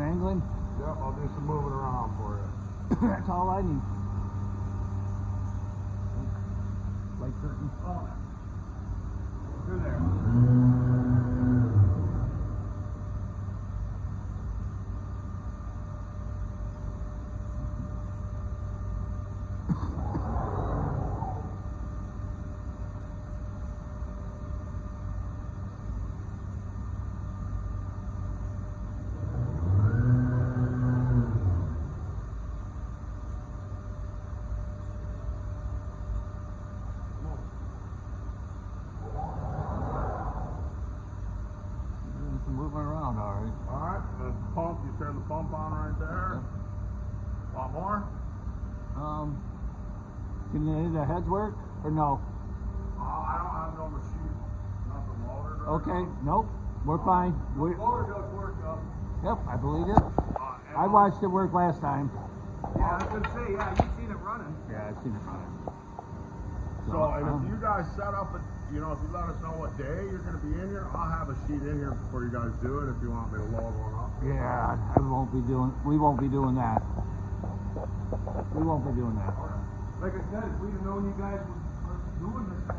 angling? Yep, I'll do some moving around for you. That's all I need. Light curtain. Oh, through there. Moving around, all right. Alright, the pump, you turn the pump on right there. Yep. A lot more? Can any of the heads work or no? I don't have no machine, nothing loaded. Okay, nope, we're fine. The motor does work though. Yep, I believe it. I watched it work last time. Yeah, I was gonna say, yeah, you've seen it running. Yeah, I've seen it running. So, and if you guys set up a, you know, if you let us know what day you're gonna be in here, I'll have a sheet in here before you guys do it if you want me to load one up. Yeah, we won't be doing that. We won't be doing that. Like I said, if we'd have known you guys were doing this